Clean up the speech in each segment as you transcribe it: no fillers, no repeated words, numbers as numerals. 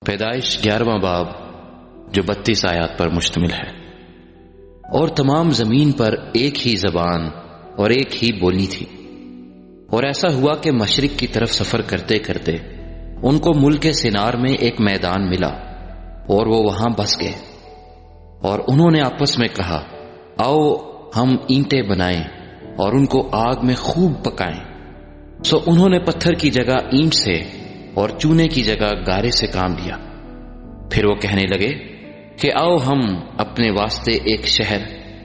پیدائش 11واں باب جو 32 آیات پر مشتمل ہے۔ اور تمام زمین پر ایک ہی زبان اور ایک ہی بولی تھی، اور ایسا ہوا کہ مشرق کی طرف سفر کرتے کرتے ان کو ملک سنار میں ایک میدان ملا، اور وہ وہاں بس گئے۔ اور انہوں نے آپس میں کہا، آؤ ہم اینٹیں بنائیں اور ان کو آگ میں خوب پکائیں۔ سو انہوں نے پتھر کی جگہ اینٹ سے اور چونے کی جگہ گارے سے کام لیا۔ پھر وہ کہنے لگے کہ آؤ ہم اپنے واسطے ایک شہر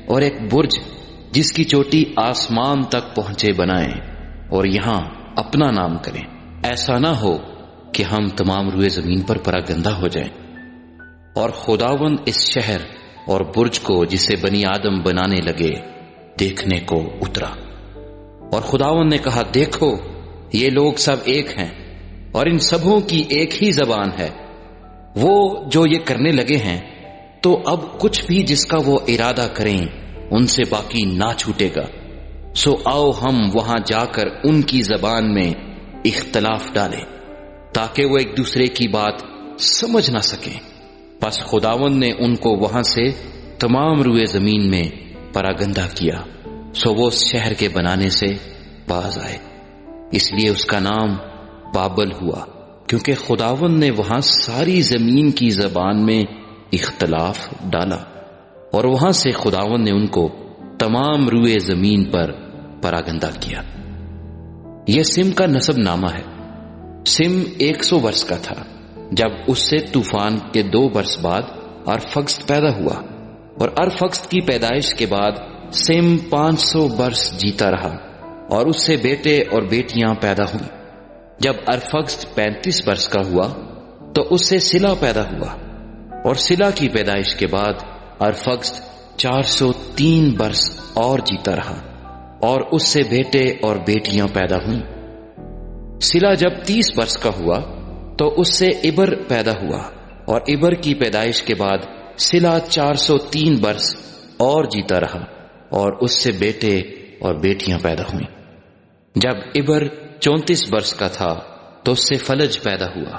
اور ایک برج جس کی چوٹی آسمان تک پہنچے بنائیں، اور یہاں اپنا نام کریں۔ ایسا نہ ہو کہ ہم تمام روئے زمین پر پراگندہ ہو جائیں۔ اور خداوند اس شہر اور برج کو جسے بنی آدم بنانے لگے دیکھنے کو اترا، اور خداوند نے کہا، دیکھو یہ لوگ سب ایک ہیں اور ان سبوں کی ایک ہی زبان ہے۔ وہ جو یہ کرنے لگے ہیں تو اب کچھ بھی جس کا وہ ارادہ کریں ان سے باقی نہ چھوٹے گا۔ سو آؤ ہم وہاں جا کر ان کی زبان میں اختلاف ڈالیں تاکہ وہ ایک دوسرے کی بات سمجھ نہ سکیں۔ پس خداوند نے ان کو وہاں سے تمام روئے زمین میں پراگندہ کیا، سو وہ اس شہر کے بنانے سے باز آئے۔ اس لیے اس کا نام بابل ہوا، کیونکہ خداوند نے وہاں ساری زمین کی زبان میں اختلاف ڈالا، اور وہاں سے خداوند نے ان کو تمام روئے زمین پر پراگندہ کیا۔ یہ سم کا نسب نامہ ہے۔ سم 100 برس کا تھا جب اس سے طوفان کے 2 برس بعد ارفکسد پیدا ہوا، اور ارفکسد کی پیدائش کے بعد سم 500 برس جیتا رہا، اور اس سے بیٹے اور بیٹیاں پیدا ہوئیں۔ جب ارفکسد 35 برس کا ہوا تو اس سے سلا پیدا ہوا، اور سلا کی پیدائش کے بعد ارفکسد 403 برس اور جیتا رہا، اور اس سے بیٹے اور بیٹیاں پیدا ہوئیں۔ سلا جب 30 برس کا ہوا تو اس سے ابر پیدا ہوا، اور ابر کی پیدائش کے بعد سلا 403 برس اور جیتا رہا، اور اس سے بیٹے اور بیٹیاں پیدا ہوئیں۔ جب ابر 34 برس کا تھا تو اس سے فلج پیدا ہوا،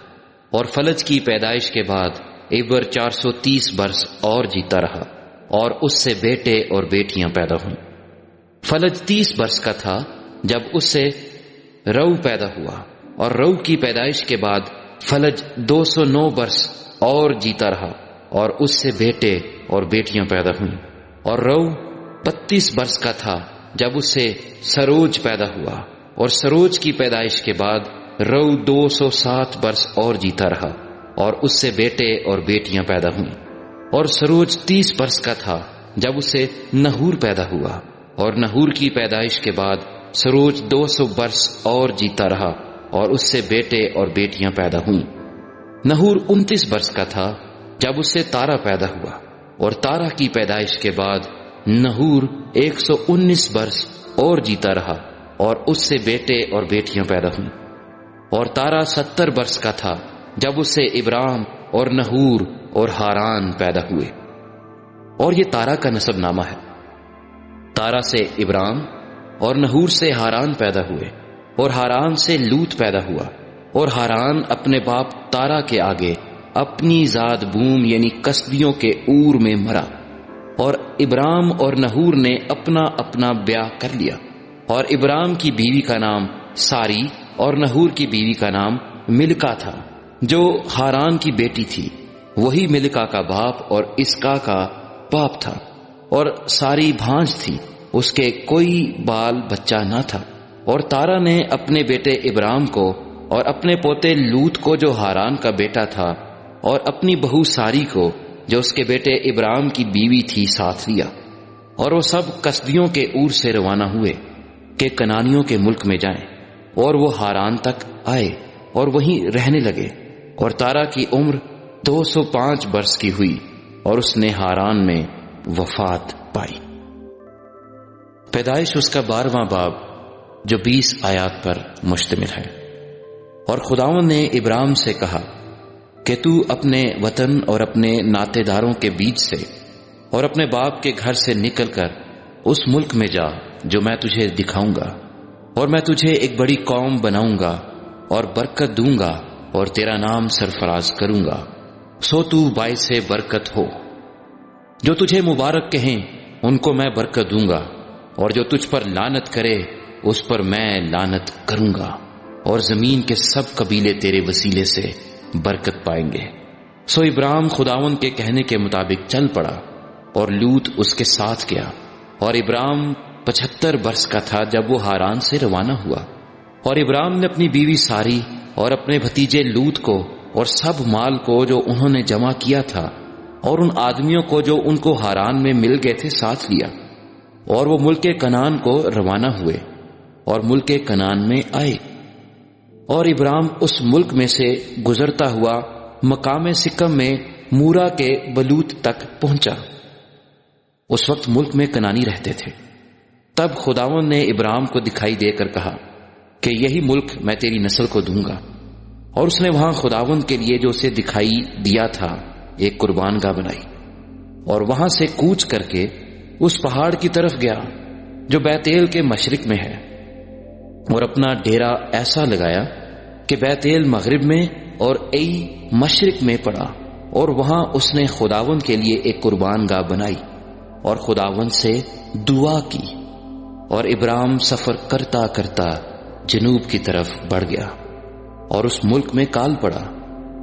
اور فلج کی پیدائش کے بعد ابر 430 برس اور جیتا رہا، اور اس سے بیٹے اور بیٹیاں پیدا ہوئیں۔ فلج 30 برس کا تھا جب اس سے رو پیدا ہوا، اور رو کی پیدائش کے بعد فلج 209 برس اور جیتا رہا، اور اس سے بیٹے اور بیٹیاں پیدا ہوئیں۔ اور رو 32 برس کا تھا جب اس سے سروج پیدا ہوا، اور سروج کی پیدائش کے بعد رو 207 برس اور جیتا رہا، اور اس سے بیٹے اور بیٹیاں پیدا ہوئیں۔ اور سروج 30 برس کا تھا جب اسے نہور پیدا ہوا، اور نہور کی پیدائش کے بعد سروج 200 برس اور جیتا رہا، اور اس سے بیٹے اور بیٹیاں پیدا ہوئیں۔ نہور 29 برس کا تھا جب اس سے تارا پیدا ہوا، اور تارا کی پیدائش کے بعد نہور 119 برس اور جیتا رہا، اور اس سے بیٹے اور بیٹیاں پیدا ہوئیں۔ اور تارا 70 برس کا تھا جب اس سے ابرام اور نہور اور ہاران پیدا ہوئے۔ اور یہ تارا کا نسب نامہ ہے۔ تارا سے ابرام اور نہور سے ہاران پیدا ہوئے، اور ہاران سے لوط پیدا ہوا، اور ہاران اپنے باپ تارا کے آگے اپنی ذات بوم یعنی کسبیوں کے اور میں مرا۔ اور ابرام اور نہور نے اپنا اپنا بیاہ کر لیا، اور ابرام کی بیوی کا نام ساری اور نہور کی بیوی کا نام ملکا تھا، جو ہاران کی بیٹی تھی۔ وہی ملکا کا باپ اور اسکا کا باپ تھا، اور ساری بھانج تھی، اس کے کوئی بال بچہ نہ تھا۔ اور تارا نے اپنے بیٹے ابرام کو اور اپنے پوتے لوط کو جو ہاران کا بیٹا تھا، اور اپنی بہو ساری کو جو اس کے بیٹے ابرام کی بیوی تھی ساتھ لیا، اور وہ سب کسبیوں کے اور سے روانہ ہوئے کہ کنانیوں کے ملک میں جائیں، اور وہ ہاران تک آئے اور وہیں رہنے لگے۔ اور تارا کی عمر 205 برس کی ہوئی، اور اس نے ہاران میں وفات پائی۔ پیدائش اس کا 12واں باب جو 20 آیات پر مشتمل ہے۔ اور خداوند نے ابرام سے کہا کہ تو اپنے وطن اور اپنے ناطے داروں کے بیچ سے اور اپنے باپ کے گھر سے نکل کر اس ملک میں جا جو میں تجھے دکھاؤں گا، اور میں تجھے ایک بڑی قوم بناؤں گا اور برکت دوں گا، اور تیرا نام سرفراز کروں گا، سو تو باعث برکت ہو۔ جو تجھے مبارک کہیں ان کو میں برکت دوں گا، اور جو تجھ پر لعنت کرے اس پر میں لعنت کروں گا، اور زمین کے سب قبیلے تیرے وسیلے سے برکت پائیں گے۔ سو ابراہیم خداوند کے کہنے کے مطابق چل پڑا، اور لوط اس کے ساتھ گیا۔ اور ابراہیم 75 برس کا تھا جب وہ ہاران سے روانہ ہوا۔ اور ابراہیم نے اپنی بیوی ساری اور اپنے بھتیجے لوط کو اور سب مال کو جو انہوں نے جمع کیا تھا اور ان آدمیوں کو جو ان کو ہاران میں مل گئے تھے ساتھ لیا، اور وہ ملک کنعان کو روانہ ہوئے اور ملک کنعان میں آئے۔ اور ابراہیم اس ملک میں سے گزرتا ہوا مقام سکم میں مورا کے بلوت تک پہنچا۔ اس وقت ملک میں کنانی رہتے تھے۔ تب خداوند نے ابراہیم کو دکھائی دے کر کہا کہ یہی ملک میں تیری نسل کو دوں گا، اور اس نے وہاں خداوند کے لیے جو اسے دکھائی دیا تھا ایک قربان گاہ بنائی، اور وہاں سے کوچ کر کے اس پہاڑ کی طرف گیا جو بیت ایل کے مشرق میں ہے، اور اپنا ڈیرا ایسا لگایا کہ بیت ایل مغرب میں اور ای مشرق میں پڑا، اور وہاں اس نے خداوند کے لیے ایک قربان گاہ بنائی اور خداوند سے دعا کی۔ اور ابراہیم سفر کرتا کرتا جنوب کی طرف بڑھ گیا اور اس ملک میں کال پڑا،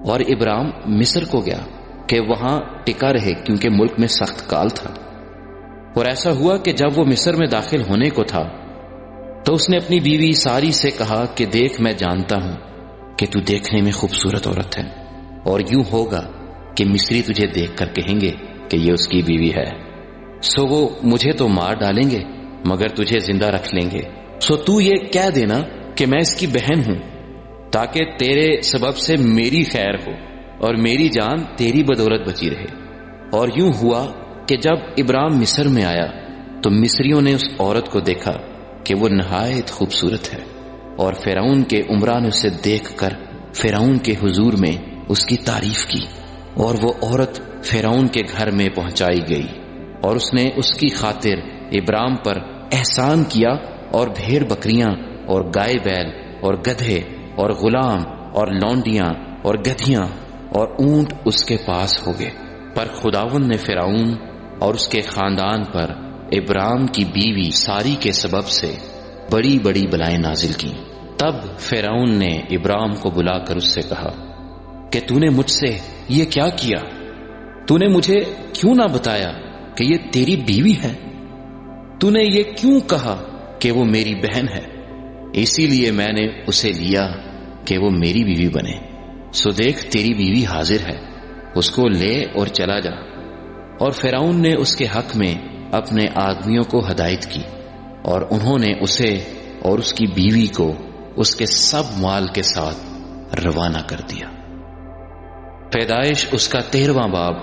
اور ابراہیم مصر کو گیا کہ وہاں ٹکا رہے کیونکہ ملک میں سخت کال تھا۔ اور ایسا ہوا کہ جب وہ مصر میں داخل ہونے کو تھا تو اس نے اپنی بیوی ساری سے کہا کہ دیکھ، میں جانتا ہوں کہ تو دیکھنے میں خوبصورت عورت ہے، اور یوں ہوگا کہ مصری تجھے دیکھ کر کہیں گے کہ یہ اس کی بیوی ہے، سو وہ مجھے تو مار ڈالیں گے مگر تجھے زندہ رکھ لیں گے، سو تو یہ کہہ دینا کہ میں اس کی بہن ہوں، تاکہ تیرے سبب سے میری خیر ہو اور میری جان تیری بدولت بچی رہے۔ اور یوں ہوا کہ جب ابراہیم مصر میں آیا تو مصریوں نے اس عورت کو دیکھا کہ وہ نہایت خوبصورت ہے، اور فرعون کے عمرا نے اسے دیکھ کر فرعون کے حضور میں اس کی تعریف کی، اور وہ عورت فرعون کے گھر میں پہنچائی گئی، اور اس نے اس کی خاطر ابراہیم پر احسان کیا، اور بھیڑ بکریاں اور گائے بیل اور گدھے اور غلام اور لونڈیاں اور گدھیاں اور اونٹ اس کے پاس ہو گئے۔ پر خداوند نے فرعون اور اس کے خاندان پر ابراہیم کی بیوی ساری کے سبب سے بڑی بڑی بلائیں نازل کی۔ تب فرعون نے ابراہیم کو بلا کر اس سے کہا کہ تو نے مجھ سے یہ کیا کیا؟ تو نے مجھے کیوں نہ بتایا کہ یہ تیری بیوی ہے؟ تو نے یہ کیوں کہا کہ وہ میری بہن ہے؟ اسی لیے میں نے اسے لیا کہ وہ میری بیوی بنے۔ سو دیکھ، تیری بیوی حاضر ہے، اس کو لے اور چلا جا۔ اور فرعون نے اس کے حق میں اپنے آدمیوں کو ہدایت کی، اور انہوں نے اسے اور اس کی بیوی کو اس کے سب مال کے ساتھ روانہ کر دیا۔ پیدائش اس کا 13واں باب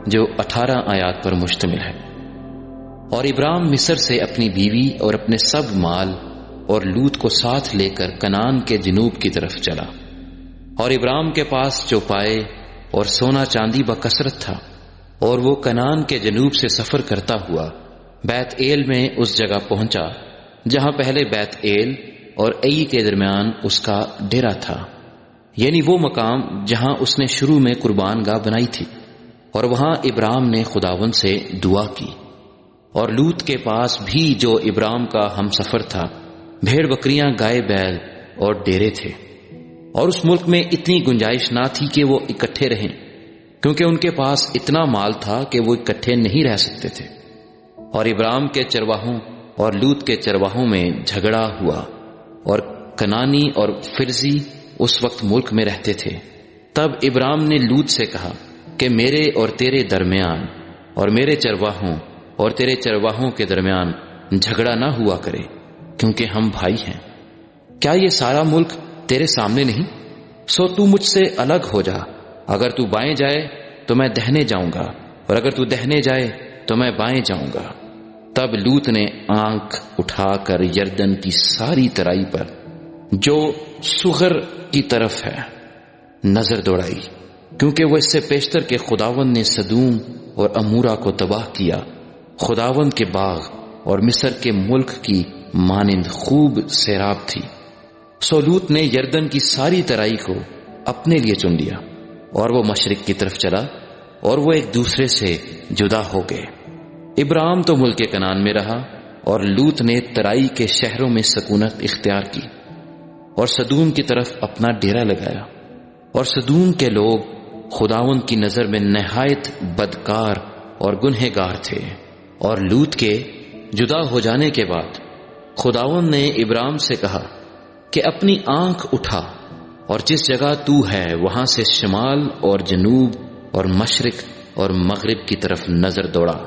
جو 18 آیات پر مشتمل ہے۔ اور ابراہیم مصر سے اپنی بیوی اور اپنے سب مال اور لوط کو ساتھ لے کر کنعان کے جنوب کی طرف چلا، اور ابراہیم کے پاس چوپائے اور سونا چاندی بکثرت تھا، اور وہ کنعان کے جنوب سے سفر کرتا ہوا بیت ایل میں اس جگہ پہنچا جہاں پہلے بیت ایل اور ای کے درمیان اس کا ڈیرا تھا، یعنی وہ مقام جہاں اس نے شروع میں قربان گاہ بنائی تھی، اور وہاں ابراہیم نے خداوند سے دعا کی۔ اور لوط کے پاس بھی جو ابراہیم کا ہم سفر تھا بھیڑ بکریاں، گائے بیل اور ڈیرے تھے، اور اس ملک میں اتنی گنجائش نہ تھی کہ وہ اکٹھے رہیں، کیونکہ ان کے پاس اتنا مال تھا کہ وہ اکٹھے نہیں رہ سکتے تھے۔ اور ابراہیم کے چرواہوں اور لوط کے چرواہوں میں جھگڑا ہوا، اور کنانی اور فرزی اس وقت ملک میں رہتے تھے۔ تب ابراہیم نے لوط سے کہا کہ میرے اور تیرے درمیان اور میرے چرواہوں اور تیرے چرواہوں کے درمیان جھگڑا نہ ہوا کرے، کیونکہ ہم بھائی ہیں۔ کیا یہ سارا ملک تیرے سامنے نہیں؟ سو تو مجھ سے الگ ہو جا، اگر تو بائیں جائے تو میں دہنے جاؤں گا، اور اگر تو دہنے جائے تو میں بائیں جاؤں گا۔ تب لوط نے آنکھ اٹھا کر یردن کی ساری ترائی پر جو صغر کی طرف ہے نظر دوڑائی، کیونکہ وہ اس سے پیشتر کے خداوند نے سدوم اور امورا کو تباہ کیا، خداوند کے باغ اور مصر کے ملک کی مانند خوب سیراب تھی۔ سو لوط نے یردن کی ساری ترائی کو اپنے لیے چن لیا اور وہ مشرق کی طرف چلا اور وہ ایک دوسرے سے جدا ہو گئے۔ ابراہیم تو ملک کنعان میں رہا اور لوط نے ترائی کے شہروں میں سکونت اختیار کی اور سدوم کی طرف اپنا ڈیرا لگایا، اور سدوم کے لوگ خداوند کی نظر میں نہایت بدکار اور گنہگار تھے۔ اور لوط کے جدا ہو جانے کے بعد خداوند نے ابراہیم سے کہا کہ اپنی آنکھ اٹھا اور جس جگہ تو ہے وہاں سے شمال اور جنوب اور مشرق اور مغرب کی طرف نظر دوڑا،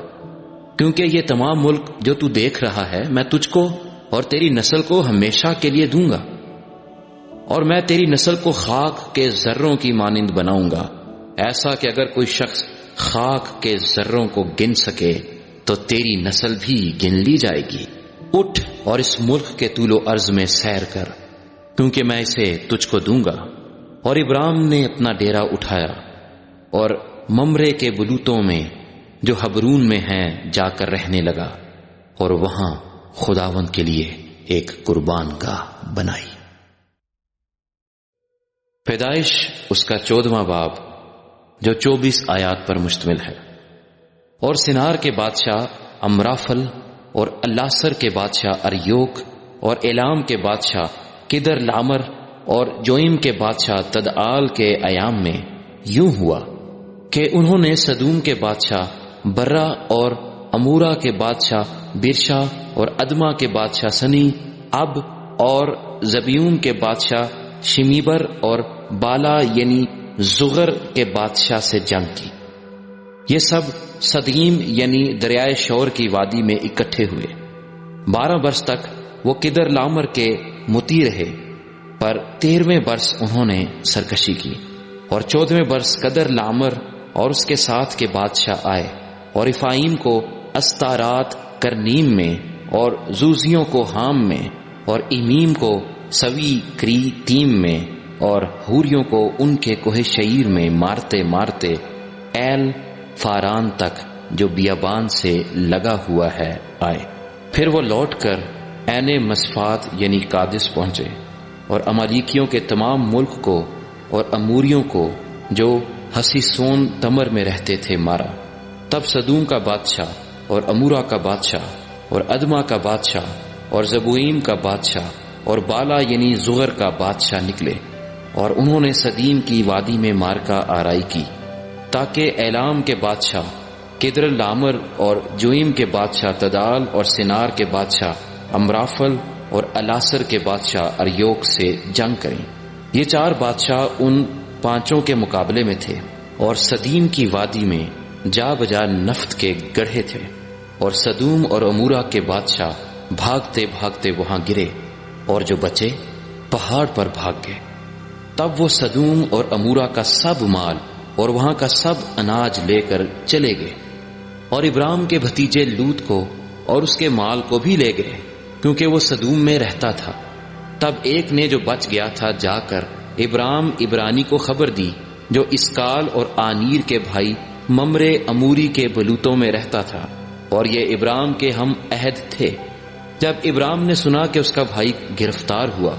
کیونکہ یہ تمام ملک جو تو دیکھ رہا ہے میں تجھ کو اور تیری نسل کو ہمیشہ کے لیے دوں گا، اور میں تیری نسل کو خاک کے ذروں کی مانند بناؤں گا، ایسا کہ اگر کوئی شخص خاک کے ذروں کو گن سکے تو تیری نسل بھی گن لی جائے گی۔ اٹھ اور اس ملک کے طول و عرض میں سیر کر، کیونکہ میں اسے تجھ کو دوں گا۔ اور ابراہیم نے اپنا ڈیرا اٹھایا اور ممرے کے بلوتوں میں جو حبرون میں ہیں جا کر رہنے لگا، اور وہاں خداوند کے لیے ایک قربان گاہ بنائی۔ پیدائش اس کا 14واں باب جو 24 آیات پر مشتمل ہے۔ اور سنار کے بادشاہ امرافل اور الاسر کے بادشاہ اریوک اور ایلام کے بادشاہ کدر لامر اور جوئم کے بادشاہ تدعال کے ایام میں یوں ہوا کہ انہوں نے سدوم کے بادشاہ برا اور امورا کے بادشاہ برشا اور ادما کے بادشاہ سنی اب اور زبیوم کے بادشاہ شمیبر اور بالا یعنی زغر کے بادشاہ سے جنگ کی۔ یہ سب صدیم یعنی دریائے شور کی وادی میں اکٹھے ہوئے۔ 12 برس تک وہ کدر لامر کے مطیع رہے، پر 13ویں برس انہوں نے سرکشی کی، اور 14ویں برس کدر لامر اور اس کے ساتھ کے بادشاہ آئے، اور افائیم کو استارات کرنیم میں اور زوزیوں کو ہام میں اور ایمیم کو سوی کریتیم میں اور ہوریوں کو ان کے کوہ شعیر میں مارتے مارتے ایل فاران تک جو بیابان سے لگا ہوا ہے آئے۔ پھر وہ لوٹ کر عین مصفات یعنی قادس پہنچے اور امالیکیوں کے تمام ملک کو اور اموریوں کو جو حسیسون تمر میں رہتے تھے مارا۔ تب سدوم کا بادشاہ اور امورا کا بادشاہ اور ادما کا بادشاہ اور زبوئیم کا بادشاہ اور بالا یعنی زغر کا بادشاہ نکلے، اور انہوں نے سدیم کی وادی میں مارکا آرائی کی، تاکہ ایلام کے بادشاہ کدر لامر اور جوئم کے بادشاہ تدال اور سنار کے بادشاہ امرافل اور الاسر کے بادشاہ اریوک سے جنگ کریں۔ یہ 4 بادشاہ ان 5 کے مقابلے میں تھے، اور سدیم کی وادی میں جا بجا نفت کے گڑھے تھے، اور سدوم اور امورا کے بادشاہ بھاگتے بھاگتے وہاں گرے، اور جو بچے پہاڑ پر بھاگ گئے۔ تب وہ سدوم اور امورا کا سب مال اور وہاں کا سب اناج لے کر چلے گئے، اور ابراہیم کے بھتیجے لوط کو اور اس کے مال کو بھی لے گئے، کیونکہ وہ سدوم میں رہتا تھا۔ تب ایک نے جو بچ گیا تھا جا کر ابراہیم عبرانی کو خبر دی، جو اسکال اور آنیر کے بھائی ممرے اموری کے بلوتوں میں رہتا تھا، اور یہ ابراہیم کے ہم عہد تھے۔ جب ابراہیم نے سنا کہ اس کا بھائی گرفتار ہوا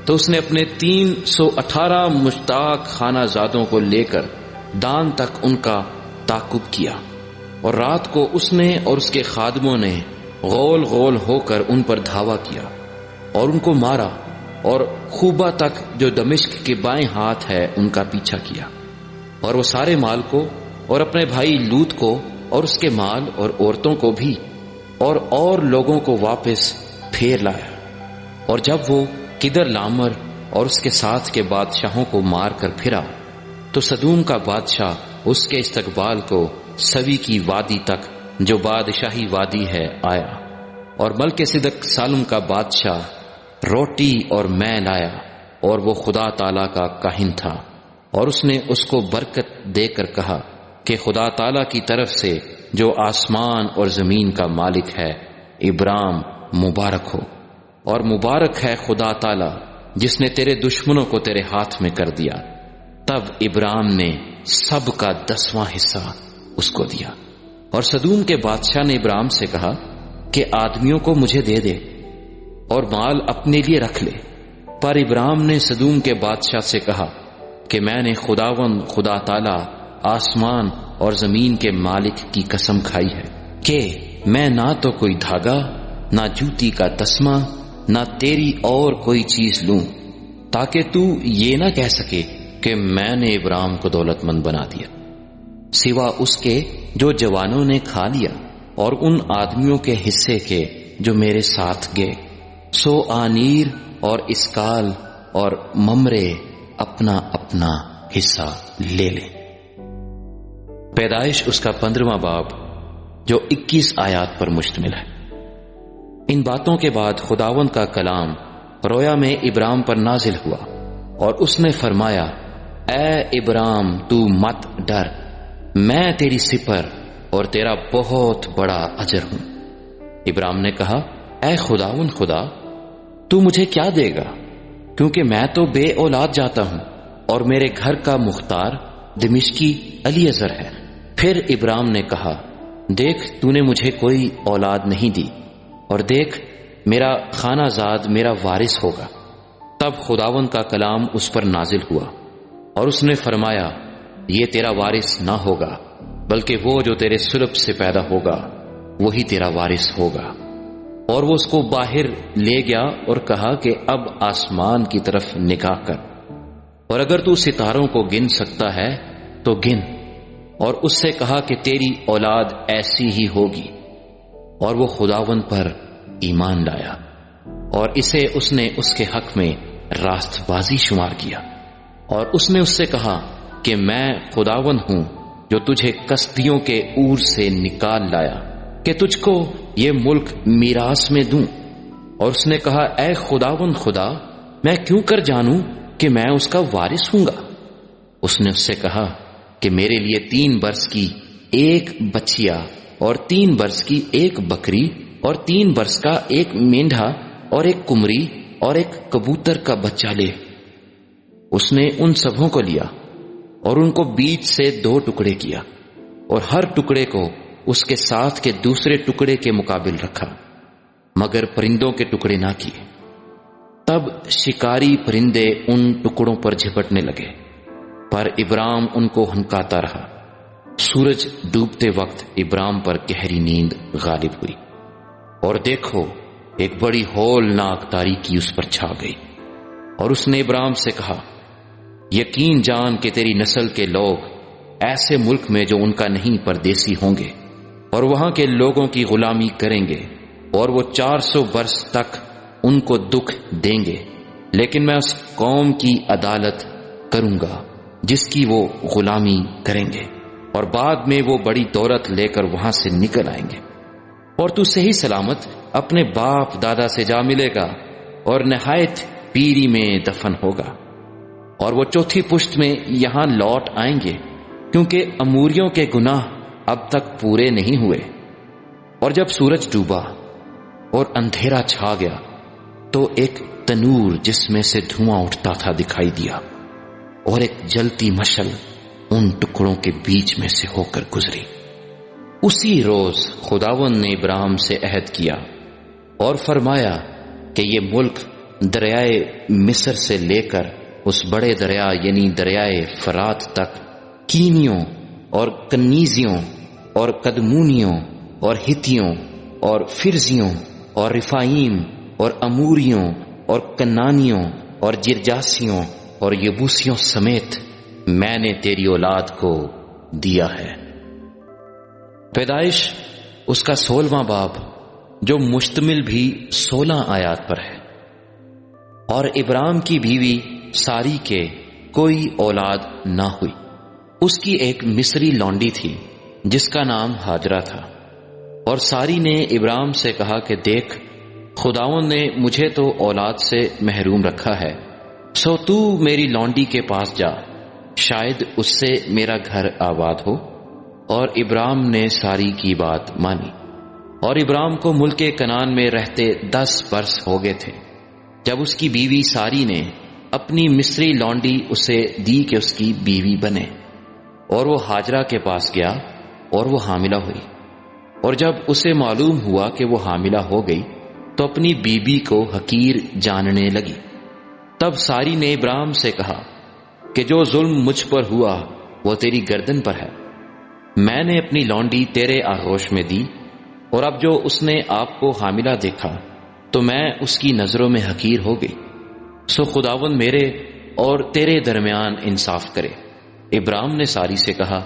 تو اس نے اپنے 318 مشتاق خانہ زادوں کو لے کر دان تک ان کا تعاقب کیا، اور رات کو اس نے اور اس کے خادموں نے غول غول ہو کر ان پر دھاوا کیا اور ان کو مارا، اور خوبا تک جو دمشق کے بائیں ہاتھ ہے ان کا پیچھا کیا، اور وہ سارے مال کو اور اپنے بھائی لوط کو اور اس کے مال اور عورتوں کو بھی اور لوگوں کو واپس پھیر لایا۔ اور جب وہ کدر لامر اور اس کے ساتھ کے بادشاہوں کو مار کر پھرا تو سدوم کا بادشاہ اس کے استقبال کو سوی کی وادی تک جو بادشاہی وادی ہے آیا، اور ملک صدق سالم کا بادشاہ روٹی اور میں لایا، اور وہ خدا تعالی کا کاہن تھا، اور اس نے اس کو برکت دے کر کہا کہ خدا تعالی کی طرف سے جو آسمان اور زمین کا مالک ہے ابراہیم مبارک ہو، اور مبارک ہے خدا تعالی جس نے تیرے دشمنوں کو تیرے ہاتھ میں کر دیا۔ تب ابراہیم نے سب کا 10واں حصہ اس کو دیا۔ اور سدوم کے بادشاہ نے ابراہیم سے کہا کہ آدمیوں کو مجھے دے دے اور مال اپنے لیے رکھ لے، پر ابراہیم نے سدوم کے بادشاہ سے کہا کہ میں نے خداوند خدا تعالی آسمان اور زمین کے مالک کی قسم کھائی ہے کہ میں نہ تو کوئی دھاگا، نہ جوتی کا تسمہ، نہ تیری اور کوئی چیز لوں، تاکہ تو یہ نہ کہہ سکے کہ میں نے ابرام کو دولت مند بنا دیا، سوا اس کے جو جوانوں نے کھا لیا اور ان آدمیوں کے حصے کے جو میرے ساتھ گئے، سو آنیر اور اسکال اور ممرے اپنا اپنا حصہ لے لیں۔ پیدائش اس کا 15واں باب جو 21 آیات پر مشتمل ہے۔ ان باتوں کے بعد خداوند کا کلام رویا میں ابرام پر نازل ہوا اور اس نے فرمایا، اے ابرام تو مت ڈر، میں تیری سپر اور تیرا بہت بڑا اجر ہوں۔ ابرام نے کہا، اے خداوند خدا، تو مجھے کیا دے گا، کیونکہ میں تو بے اولاد جاتا ہوں اور میرے گھر کا مختار دمشقی الیعزر ہے۔ پھر ابرام نے کہا، دیکھ تو نے مجھے کوئی اولاد نہیں دی، اور دیکھ میرا خانہ زاد میرا وارث ہوگا۔ تب خداوند کا کلام اس پر نازل ہوا اور اس نے فرمایا، یہ تیرا وارث نہ ہوگا، بلکہ وہ جو تیرے سلب سے پیدا ہوگا وہی تیرا وارث ہوگا۔ اور وہ اس کو باہر لے گیا اور کہا کہ اب آسمان کی طرف نگاہ کر، اور اگر تو ستاروں کو گن سکتا ہے تو گن۔ اور اس سے کہا کہ تیری اولاد ایسی ہی ہوگی۔ اور وہ خداوند پر ایمان لایا، اور اسے اس نے اس کے حق میں راست بازی شمار کیا۔ اور اس نے اس سے کہا کہ میں خداوند ہوں جو تجھے کسدیوں کے اور سے نکال لایا کہ تجھ کو یہ ملک میراث میں دوں۔ اور اس نے کہا، اے خداوند خدا، میں کیوں کر جانوں کہ میں اس کا وارث ہوں گا؟ اس نے اس سے کہا کہ میرے لیے 3 برس کی ایک بچیا اور 3 برس کی ایک بکری اور 3 برس کا ایک مینڈھا اور ایک کمری اور ایک کبوتر کا بچہ لے۔ اس نے ان سبوں کو لیا اور ان کو بیچ سے 2 ٹکڑے کیا، اور ہر ٹکڑے کو اس کے ساتھ کے دوسرے ٹکڑے کے مقابل رکھا، مگر پرندوں کے ٹکڑے نہ کیے۔ تب شکاری پرندے ان ٹکڑوں پر جھپٹنے لگے، پر ابرام ان کو ہنکاتا رہا۔ سورج ڈوبتے وقت ابرام پر گہری نیند غالب ہوئی، اور دیکھو ایک بڑی ہولناک تاریکی اس پر چھا گئی۔ اور اس نے ابرام سے کہا، یقین جان کہ تیری نسل کے لوگ ایسے ملک میں جو ان کا نہیں پردیسی ہوں گے، اور وہاں کے لوگوں کی غلامی کریں گے، اور وہ 400 برس تک ان کو دکھ دیں گے، لیکن میں اس قوم کی عدالت کروں گا جس کی وہ غلامی کریں گے، اور بعد میں وہ بڑی دولت لے کر وہاں سے نکل آئیں گے، اور تو صحیح سلامت اپنے باپ دادا سے جا ملے گا اور نہایت پیری میں دفن ہوگا۔ اور وہ 4تھی پشت میں یہاں لوٹ آئیں گے، کیونکہ اموریوں کے گناہ اب تک پورے نہیں ہوئے۔ اور جب سورج ڈوبا اور اندھیرا چھا گیا تو ایک تنور جس میں سے دھواں اٹھتا تھا دکھائی دیا، اور ایک جلتی مشعل ان ٹکڑوں کے بیچ میں سے ہو کر گزری۔ اسی روز خداوند نے ابراہیم سے عہد کیا اور فرمایا کہ یہ ملک دریائے مصر سے لے کر اس بڑے دریا یعنی دریائے فرات تک کینیوں اور کنیزیوں اور قدمونیوں اور ہتیوں اور فرزیوں اور رفائیم اور اموریوں اور کنانیوں اور جرجاسیوں اور یبوسیوں سمیت میں نے تیری اولاد کو دیا ہے۔ پیدائش اس کا 16واں باب جو مشتمل بھی 16 آیات پر ہے۔ اور ابراہیم کی بیوی ساری کے کوئی اولاد نہ ہوئی، اس کی ایک مصری لونڈی تھی جس کا نام ہاجرہ تھا۔ اور ساری نے ابراہیم سے کہا کہ دیکھ، خداوند نے مجھے تو اولاد سے محروم رکھا ہے، سو تو میری لونڈی کے پاس جا، شاید اس سے میرا گھر آباد ہو۔ اور ابراہیم نے ساری کی بات مانی۔ اور ابراہیم کو ملک کنعان میں رہتے 10 برس ہو گئے تھے جب اس کی بیوی ساری نے اپنی مصری لونڈی اسے دی کہ اس کی بیوی بنے۔ اور وہ ہاجرہ کے پاس گیا اور وہ حاملہ ہوئی، اور جب اسے معلوم ہوا کہ وہ حاملہ ہو گئی تو اپنی بیوی کو حقیر جاننے لگی۔ تب ساری نے ابراہیم سے کہا کہ جو ظلم مجھ پر ہوا وہ تیری گردن پر ہے۔ میں نے اپنی لونڈی تیرے آغوش میں دی، اور اب جو اس نے آپ کو حاملہ دیکھا تو میں اس کی نظروں میں حقیر ہو گئی۔ سو خداوند میرے اور تیرے درمیان انصاف کرے۔ ابرام نے ساری سے کہا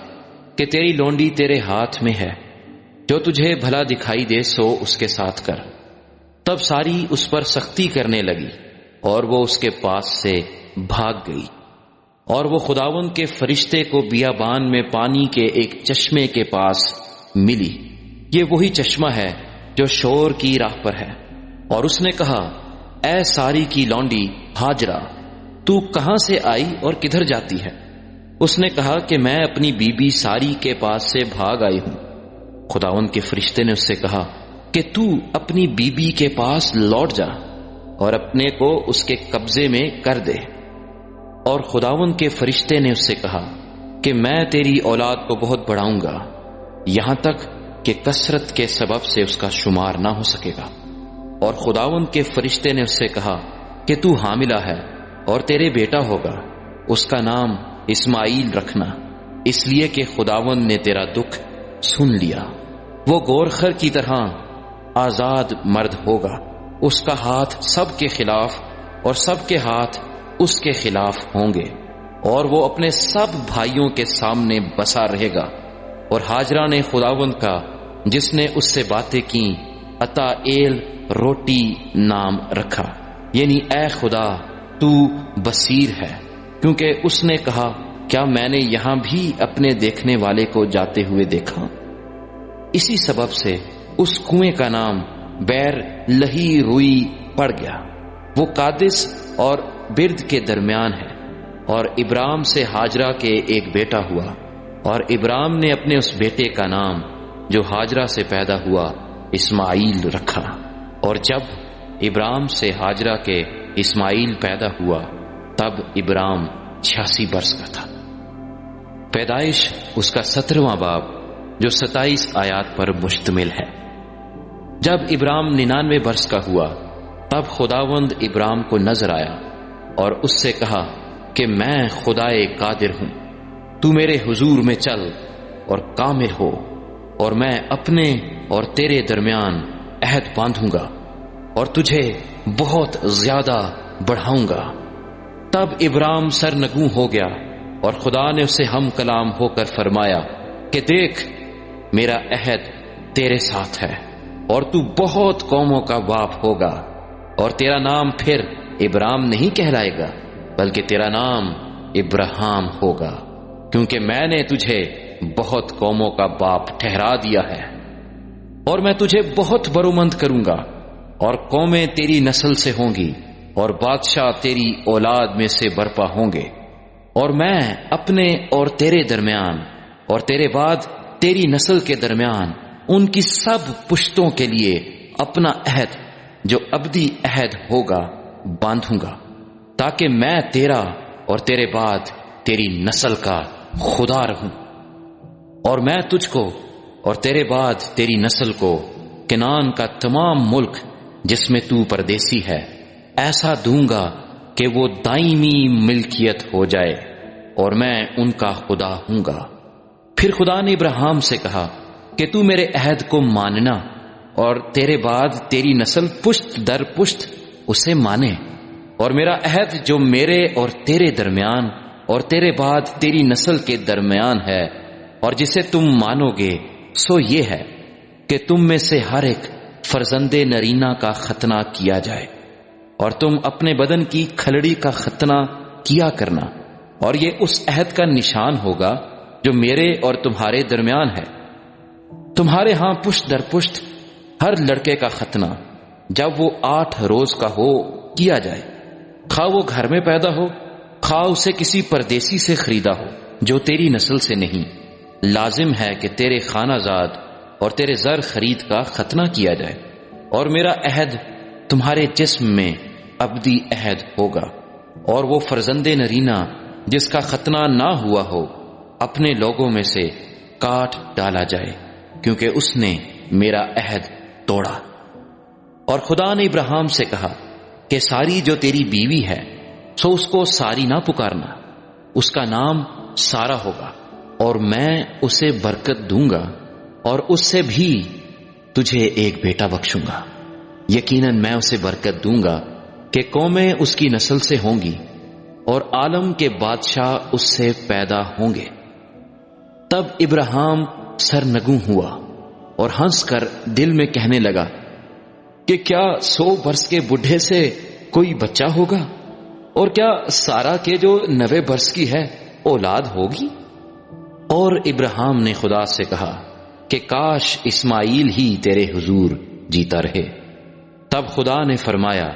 کہ تیری لونڈی تیرے ہاتھ میں ہے، جو تجھے بھلا دکھائی دے سو اس کے ساتھ کر۔ تب ساری اس پر سختی کرنے لگی اور وہ اس کے پاس سے بھاگ گئی، اور وہ خداوند کے فرشتے کو بیابان میں پانی کے ایک چشمے کے پاس ملی۔ یہ وہی چشمہ ہے جو شور کی راہ پر ہے۔ اور اس نے کہا، اے ساری کی لونڈی ہاجرہ، تو کہاں سے آئی اور کدھر جاتی ہے؟ اس نے کہا کہ میں اپنی بیوی ساری کے پاس سے بھاگ آئی ہوں۔ خداوند کے فرشتے نے اس سے کہا کہ تو اپنی بیوی کے پاس لوٹ جا اور اپنے کو اس کے قبضے میں کر دے۔ اور خداوند کے فرشتے نے اس سے کہا کہ میں تیری اولاد کو بہت بڑھاؤں گا، یہاں تک کہ کثرت کے سبب سے اس کا شمار نہ ہو سکے گا۔ اور خداوند کے فرشتے نے اس سے کہا کہ تو حاملہ ہے اور تیرے بیٹا ہوگا، اس کا نام اسماعیل رکھنا، اس لیے کہ خداوند نے تیرا دکھ سن لیا۔ وہ گورخر کی طرح آزاد مرد ہوگا، اس کا ہاتھ سب کے خلاف اور سب کے ہاتھ اس کے خلاف ہوں گے، اور وہ اپنے سب بھائیوں کے سامنے بسا رہے گا۔ اور ہاجرہ نے خداوند کا جس نے اس سے باتیں کی عطا ایل روٹی نام رکھا، یعنی اے خدا تو بصیر ہے، کیونکہ اس نے کہا کیا میں نے یہاں بھی اپنے دیکھنے والے کو جاتے ہوئے دیکھا؟ اسی سبب سے اس کنویں کا نام بیر لہی روئی پڑ گیا۔ وہ قادس اور برد کے درمیان ہے۔ اور ابرام سے ہاجرہ کے ایک بیٹا ہوا، اور ابرام نے اپنے اس بیٹے کا نام جو ہاجرہ سے پیدا ہوا اسماعیل رکھا۔ اور جب ابرام سے ہاجرہ کے اسماعیل پیدا ہوا تب ابرام 86 برس کا تھا۔ پیدائش اس کا 17واں باب جو 27 آیات پر مشتمل ہے۔ جب ابرام 99 برس کا ہوا تب خداوند ابرام کو نظر آیا اور اس سے کہا کہ میں خدائے قادر ہوں، تو میرے حضور میں چل اور کامل ہو، اور میں اپنے اور تیرے درمیان عہد باندھوں گا اور تجھے بہت زیادہ بڑھاؤں گا۔ تب ابرام سرنگوں ہو گیا، اور خدا نے اسے ہم کلام ہو کر فرمایا کہ دیکھ میرا عہد تیرے ساتھ ہے، اور تو بہت قوموں کا باپ ہوگا، اور تیرا نام پھر ابرام نہیں کہلائے گا بلکہ تیرا نام ابراہام ہوگا، کیونکہ میں نے تجھے بہت قوموں کا باپ ٹھہرا دیا ہے۔ اور میں تجھے بہت برومند کروں گا، اور قومیں تیری نسل سے ہوں گی، اور بادشاہ تیری اولاد میں سے برپا ہوں گے۔ اور میں اپنے اور تیرے درمیان اور تیرے بعد تیری نسل کے درمیان ان کی سب پشتوں کے لیے اپنا عہد جو ابدی عہد ہوگا باندھوں گا، تاکہ میں تیرا اور تیرے بعد تیری نسل کا خدا رہوں۔ اور میں تجھ کو اور تیرے بعد تیری نسل کو کنعان کا تمام ملک جس میں تو پردیسی ہے ایسا دوں گا کہ وہ دائمی ملکیت ہو جائے، اور میں ان کا خدا ہوں گا۔ پھر خدا نے ابراہیم سے کہا کہ تو میرے عہد کو ماننا اور تیرے بعد تیری نسل پشت در پشت اسے مانے، اور میرا عہد جو میرے اور تیرے درمیان اور تیرے بعد تیری نسل کے درمیان ہے اور جسے تم مانو گے سو یہ ہے کہ تم میں سے ہر ایک فرزند نرینہ کا ختنہ کیا جائے، اور تم اپنے بدن کی کھلڑی کا ختنہ کیا کرنا، اور یہ اس عہد کا نشان ہوگا جو میرے اور تمہارے درمیان ہے۔ تمہارے ہاں پشت در پشت ہر لڑکے کا ختنہ جب وہ 8 روز کا ہو کیا جائے، خواہ وہ گھر میں پیدا ہو خواہ اسے کسی پردیسی سے خریدا ہو جو تیری نسل سے نہیں۔ لازم ہے کہ تیرے خانہ زاد اور تیرے زر خرید کا ختنہ کیا جائے، اور میرا عہد تمہارے جسم میں ابدی عہد ہوگا۔ اور وہ فرزند نرینہ جس کا ختنہ نہ ہوا ہو اپنے لوگوں میں سے کاٹ ڈالا جائے، کیونکہ اس نے میرا عہد توڑا۔ اور خدا نے ابراہیم سے کہا کہ ساری جو تیری بیوی ہے سو اس کو ساری نہ پکارنا، اس کا نام سارا ہوگا، اور میں اسے برکت دوں گا اور اس سے بھی تجھے ایک بیٹا بخشوں گا۔ یقیناً میں اسے برکت دوں گا کہ قومیں اس کی نسل سے ہوں گی اور عالم کے بادشاہ اس سے پیدا ہوں گے۔ تب ابراہیم سرنگوں ہوا اور ہنس کر دل میں کہنے لگا کہ کیا 100 برس کے بڈھے سے کوئی بچہ ہوگا؟ اور کیا سارا کے جو 90 برس کی ہے اولاد ہوگی؟ اور ابراہیم نے خدا سے کہا کہ کاش اسماعیل ہی تیرے حضور جیتا رہے۔ تب خدا نے فرمایا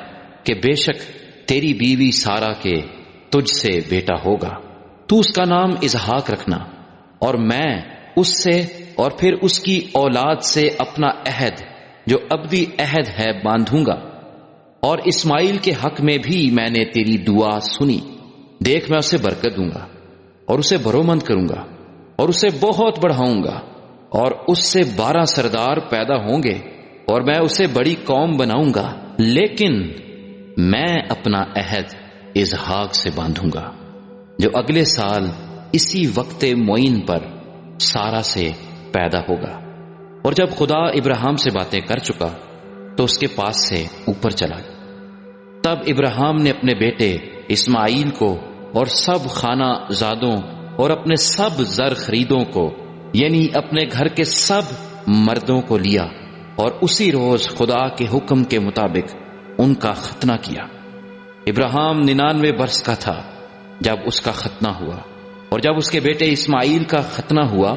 کہ بے شک تیری بیوی سارا کے تجھ سے بیٹا ہوگا، تو اس کا نام اسحاق رکھنا، اور میں اس سے اور پھر اس کی اولاد سے اپنا عہد جو ابدی عہد ہے باندھوں گا، اور اسماعیل کے حق میں بھی میں نے تیری دعا سنی۔ دیکھ میں اسے برکت دوں گا اور اسے برومند کروں گا اور اسے بہت بڑھاؤں گا، اور اس سے 12 سردار پیدا ہوں گے، اور میں اسے بڑی قوم بناؤں گا، لیکن میں اپنا عہد اسحاق سے باندھوں گا جو اگلے سال اسی وقت معین پر سارا سے پیدا ہوگا۔ اور جب خدا ابراہیم سے باتیں کر چکا تو اس کے پاس سے اوپر چلا گیا۔ تب ابراہیم نے اپنے بیٹے اسماعیل کو اور سب خانہ زادوں اور اپنے سب زر خریدوں کو، یعنی اپنے گھر کے سب مردوں کو لیا، اور اسی روز خدا کے حکم کے مطابق ان کا ختنہ کیا۔ ابراہیم 99 برس کا تھا جب اس کا ختنہ ہوا، اور جب اس کے بیٹے اسماعیل کا ختنہ ہوا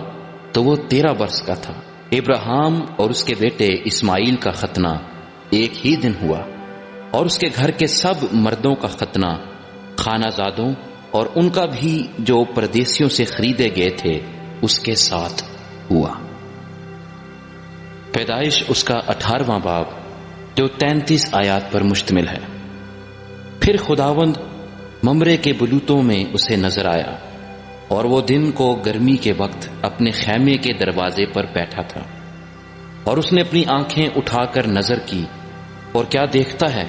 تو وہ 13 برس کا تھا۔ ابراہیم اور اس کے بیٹے اسماعیل کا ختنہ ایک ہی دن ہوا، اور اس کے گھر کے سب مردوں کا ختنہ خانہ زادوں اور ان کا بھی جو پردیسیوں سے خریدے گئے تھے اس کے ساتھ ہوا۔ پیدائش اس کا 18واں باب جو 33 آیات پر مشتمل ہے۔ پھر خداوند ممرے کے بلوتوں میں اسے نظر آیا، اور وہ دن کو گرمی کے وقت اپنے خیمے کے دروازے پر بیٹھا تھا، اور اس نے اپنی آنکھیں اٹھا کر نظر کی، اور کیا دیکھتا ہے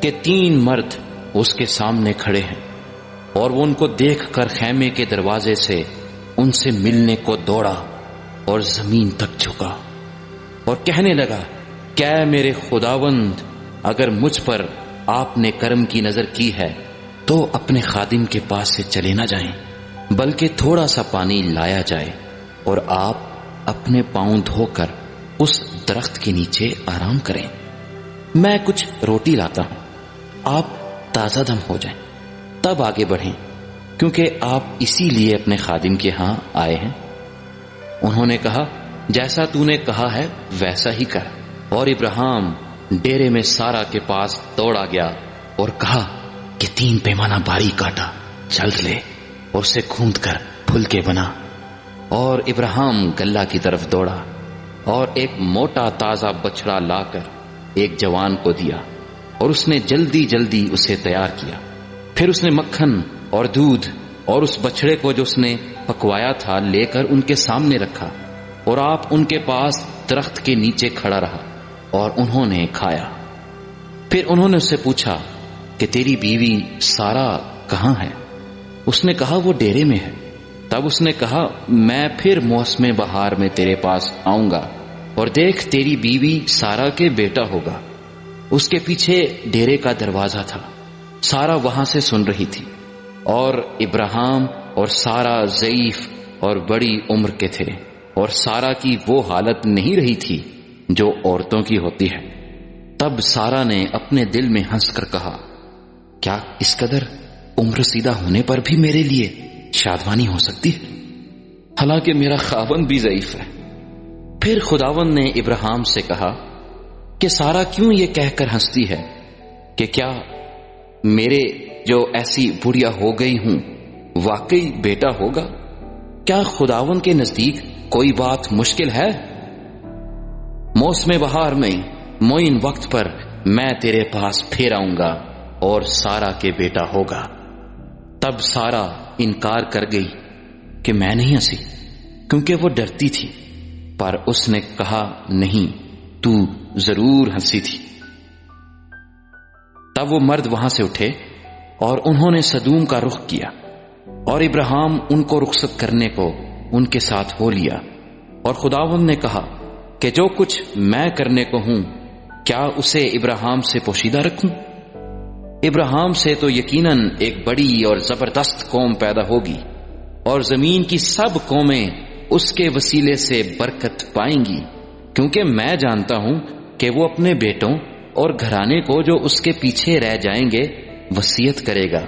کہ 3 مرد اس کے سامنے کھڑے ہیں، اور وہ ان کو دیکھ کر خیمے کے دروازے سے ان سے ملنے کو دوڑا اور زمین تک جھکا اور کہنے لگا کہ اے میرے خداوند، اگر مجھ پر آپ نے کرم کی نظر کی ہے تو اپنے خادم کے پاس سے چلے نہ جائیں، بلکہ تھوڑا سا پانی لایا جائے، اور آپ اپنے پاؤں دھو کر اس درخت کے نیچے آرام کریں۔ میں کچھ روٹی لاتا ہوں، آپ تازہ دم ہو جائیں، تب آگے بڑھیں، کیونکہ آپ اسی لیے اپنے خادم کے ہاں آئے ہیں۔ انہوں نے کہا جیسا تو نے کہا ہے ویسا ہی کر۔ اور ابراہیم ڈیرے میں سارا کے پاس دوڑا گیا اور کہا کہ 3 پیمانہ باری کاٹا، چل لے اور اسے کھوند کر پھلکے بنا۔ اور ابراہیم گلہ کی طرف دوڑا اور ایک موٹا تازہ بچڑا لا کر ایک جوان کو دیا، اور اس نے جلدی جلدی اسے تیار کیا۔ پھر اس نے مکھن اور دودھ اور اس بچڑے کو جو اس نے پکوایا تھا لے کر ان کے سامنے رکھا، اور آپ ان کے پاس درخت کے نیچے کھڑا رہا، اور انہوں نے کھایا۔ پھر انہوں نے اس سے پوچھا کہ تیری بیوی سارا کہاں ہے؟ اس نے کہا وہ ڈیرے میں ہے۔ تب اس نے کہا میں پھر موسم بہار میں تیرے پاس آؤں گا، اور دیکھ تیری بیوی سارا کے بیٹا ہوگا۔ اس کے پیچھے ڈیرے کا دروازہ تھا، سارا وہاں سے سن رہی تھی، اور ابراہیم اور سارا ضعیف اور بڑی عمر کے تھے، اور سارا کی وہ حالت نہیں رہی تھی جو عورتوں کی ہوتی ہے۔ تب سارا نے اپنے دل میں ہنس کر کہا کیا اس قدر عمر رسیدہ ہونے پر بھی میرے لیے شادمانی ہو سکتی ہے، حالانکہ میرا خاوند بھی ضعیف ہے۔ پھر خداوند نے ابراہیم سے کہا کہ سارا کیوں یہ کہہ کر ہنستی ہے کہ کیا میرے جو ایسی بڑھیا ہو گئی ہوں واقعی بیٹا ہوگا؟ کیا خداوند کے نزدیک کوئی بات مشکل ہے؟ موسم بہار میں معین وقت پر میں تیرے پاس پھر آؤں گا اور سارا کے بیٹا ہوگا۔ تب سارا انکار کر گئی کہ میں نہیں ہنسی، کیونکہ وہ ڈرتی تھی، پر اس نے کہا نہیں، تو ضرور ہنسی تھی۔ تب وہ مرد وہاں سے اٹھے اور انہوں نے سدوم کا رخ کیا، اور ابراہیم ان کو رخصت کرنے کو ان کے ساتھ ہو لیا، اور خداوند نے کہا کہ جو کچھ میں کرنے کو ہوں کیا اسے ابراہیم سے پوشیدہ رکھوں؟ ابراہیم سے تو یقیناً ایک بڑی اور زبردست قوم پیدا ہوگی، اور زمین کی سب قومیں اس کے وسیلے سے برکت پائیں گی، کیونکہ میں جانتا ہوں کہ وہ اپنے بیٹوں اور گھرانے کو جو اس کے پیچھے رہ جائیں گے وصیت کرے گا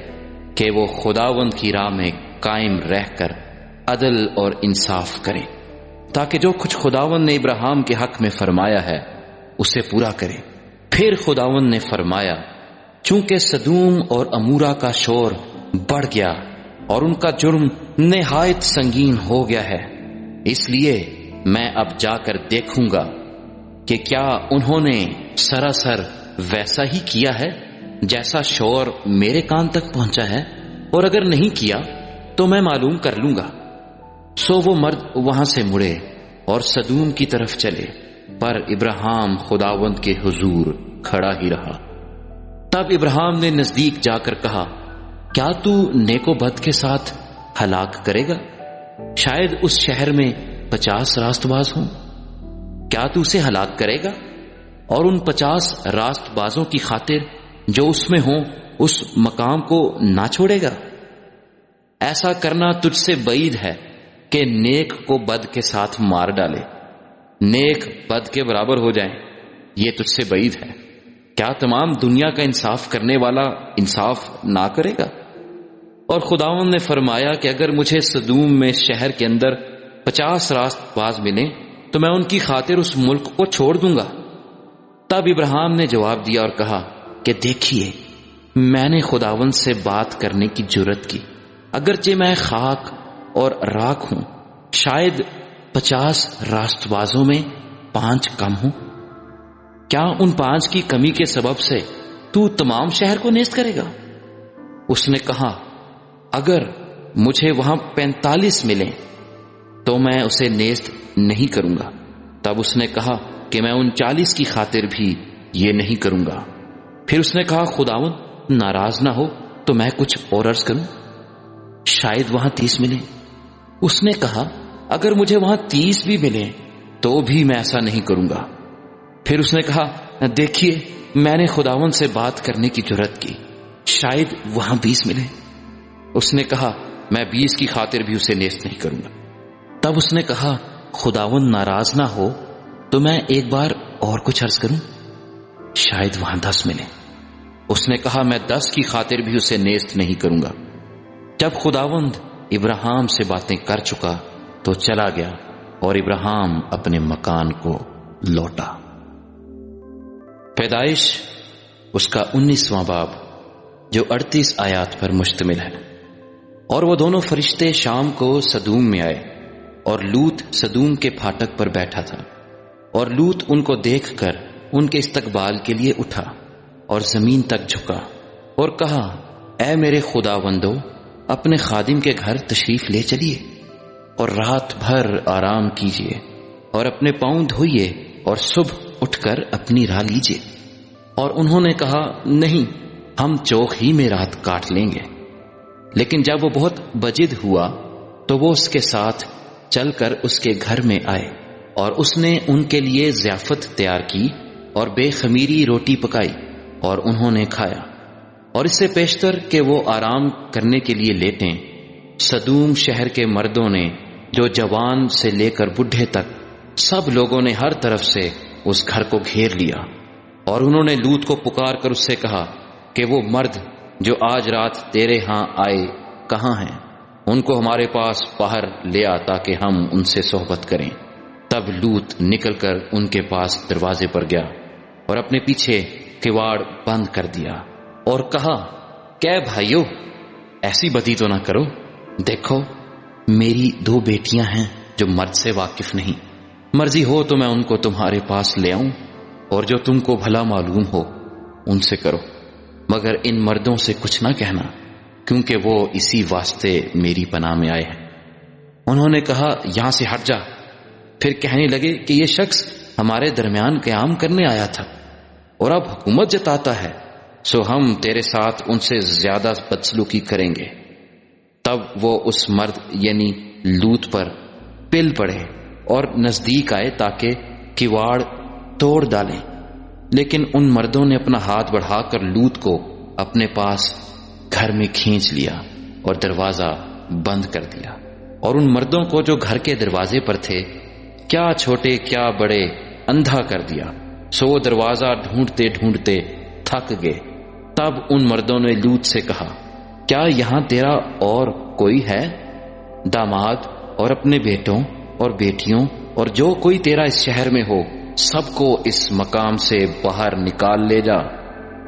کہ وہ خداوند کی راہ میں قائم رہ کر عدل اور انصاف کریں، تاکہ جو کچھ خداوند نے ابراہیم کے حق میں فرمایا ہے اسے پورا کرے۔ پھر خداوند نے فرمایا، چونکہ سدوم اور امورا کا شور بڑھ گیا اور ان کا جرم نہایت سنگین ہو گیا ہے، اس لیے میں اب جا کر دیکھوں گا کہ کیا انہوں نے سراسر ویسا ہی کیا ہے جیسا شور میرے کان تک پہنچا ہے، اور اگر نہیں کیا تو میں معلوم کر لوں گا۔ سو وہ مرد وہاں سے مڑے اور سدوم کی طرف چلے، پر ابراہیم خداوند کے حضور کھڑا ہی رہا۔ تب ابراہیم نے نزدیک جا کر کہا، کیا تو نیک و بد کے ساتھ ہلاک کرے گا؟ شاید اس شہر میں 50 راست باز ہوں، کیا تو اسے ہلاک کرے گا اور ان 50 راست بازوں کی خاطر جو اس میں ہوں اس مقام کو نہ چھوڑے گا؟ ایسا کرنا تجھ سے بعید ہے کہ نیک کو بد کے ساتھ مار ڈالے، نیک بد کے برابر ہو جائیں، یہ تجھ سے بعید ہے۔ کیا تمام دنیا کا انصاف کرنے والا انصاف نہ کرے گا؟ اور خداوند نے فرمایا کہ اگر مجھے سدوم میں شہر کے اندر 50 راست باز ملیں تو میں ان کی خاطر اس ملک کو چھوڑ دوں گا۔ تب ابراہیم نے جواب دیا اور کہا کہ دیکھیے، میں نے خداوند سے بات کرنے کی جرت کی، اگرچہ میں خاک اور راکھ ہوں، شاید 50 راست بازوں میں 5 کم ہوں، کیا ان 5 کی کمی کے سبب سے تو تمام شہر کو نیست کرے گا؟ اس نے کہا، اگر مجھے وہاں 45 ملیں تو میں اسے نیست نہیں کروں گا۔ تب اس نے کہا کہ میں ان 40 کی خاطر بھی یہ نہیں کروں گا۔ پھر اس نے کہا، خداوند ناراض نہ ہو تو میں کچھ اور عرض کروں، شاید وہاں 30 ملیں۔ اس نے کہا، اگر مجھے وہاں 30 بھی ملیں تو بھی میں ایسا نہیں کروں گا۔ پھر اس نے کہا، دیکھیے، میں نے خداوند سے بات کرنے کی جرت کی، شاید وہاں 20 ملیں۔ اس نے کہا، میں 20 کی خاطر بھی اسے نیست نہیں کروں گا۔ تب اس نے کہا، خداوند ناراض نہ ہو تو میں ایک بار اور کچھ عرض کروں، شاید وہاں 10 ملیں۔ اس نے کہا، میں 10 کی خاطر بھی اسے نیست نہیں کروں گا۔ جب خداوند ابراہیم سے باتیں کر چکا تو چلا گیا، اور ابراہیم اپنے مکان کو لوٹا۔ پیدائش اس کا 19واں باب جو 38 آیات پر مشتمل ہے۔ اور وہ دونوں فرشتے شام کو سدوم میں آئے، اور لوط سدوم کے پھاٹک پر بیٹھا تھا، اور لوط ان کو دیکھ کر ان کے استقبال کے لیے اٹھا اور زمین تک جھکا اور کہا، اے میرے خداوندو، اپنے خادم کے گھر تشریف لے چلیے اور رات بھر آرام کیجیے، اور اپنے پاؤں دھوئیے اور صبح اٹھ کر اپنی راہ لیجیے۔ اور انہوں نے کہا، نہیں، ہم چوک ہی میں رات کاٹ لیں گے۔ لیکن جب وہ بہت بجد ہوا تو وہ اس کے ساتھ چل کر اس کے گھر میں آئے، اور اس نے ان کے لیے ضیافت تیار کی اور بے خمیری روٹی پکائی، اور انہوں نے کھایا۔ اور اس سے پیشتر کہ وہ آرام کرنے کے لیے لیٹیں، سدوم شہر کے مردوں نے، جو جوان سے لے کر بڈھے تک، سب لوگوں نے ہر طرف سے اس گھر کو گھیر لیا۔ اور انہوں نے لوط کو پکار کر اس سے کہا کہ وہ مرد جو آج رات تیرے ہاں آئے کہاں ہیں؟ ان کو ہمارے پاس باہر لے آ تاکہ ہم ان سے صحبت کریں۔ تب لوط نکل کر ان کے پاس دروازے پر گیا اور اپنے پیچھے کواڑ بند کر دیا اور کہا، کہ بھائیو، ایسی بدی تو نہ کرو، دیکھو میری 2 بیٹیاں ہیں جو مرد سے واقف نہیں، مرضی ہو تو میں ان کو تمہارے پاس لے آؤں، اور جو تم کو بھلا معلوم ہو ان سے کرو، مگر ان مردوں سے کچھ نہ کہنا، کیونکہ وہ اسی واسطے میری پناہ میں آئے ہیں۔ انہوں نے کہا، یہاں سے ہٹ جا۔ پھر کہنے لگے کہ یہ شخص ہمارے درمیان قیام کرنے آیا تھا اور اب حکومت جتاتا ہے، سو ہم تیرے ساتھ ان سے زیادہ بدسلوکی کریں گے۔ تب وہ اس مرد یعنی لوط پر پل پڑے اور نزدیک آئے تاکہ کواڑ توڑ ڈالیں، لیکن ان مردوں نے اپنا ہاتھ بڑھا کر لوط کو اپنے پاس گھر میں کھینچ لیا اور دروازہ بند کر دیا، اور ان مردوں کو جو گھر کے دروازے پر تھے، کیا چھوٹے کیا بڑے، اندھا کر دیا، سو وہ دروازہ ڈھونڈتے ڈھونڈتے تھک گئے۔ تب ان مردوں نے لوط سے کہا، کیا یہاں تیرا اور کوئی ہے؟ داماد اور اپنے بیٹوں اور بیٹیوں اور جو کوئی تیرا اس شہر میں ہو، سب کو اس مقام سے باہر نکال لے جا،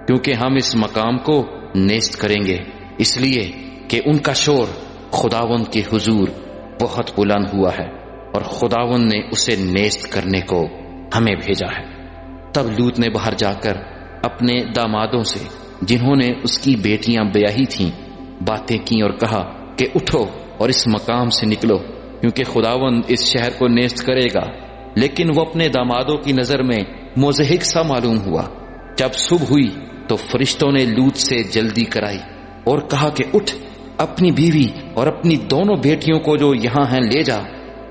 کیونکہ ہم اس مقام کو نیست کریں گے، اس لیے کہ ان کا شور خداوند کے حضور بہت بلند ہوا ہے، اور خداوند نے اسے نیست کرنے کو ہمیں بھیجا ہے۔ تب لوط نے باہر جا کر اپنے دامادوں سے، جنہوں نے اس کی بیٹیاں بیاہی تھیں، باتیں کی اور کہا کہ اٹھو اور اس مقام سے نکلو، کیونکہ خداوند اس شہر کو نیست کرے گا۔ لیکن وہ اپنے دامادوں کی نظر میں مضحک سا معلوم ہوا۔ جب صبح ہوئی تو فرشتوں نے لوط سے جلدی کرائی اور کہا کہ اٹھ، اپنی بیوی اور اپنی دونوں بیٹیوں کو جو یہاں ہیں لے جا،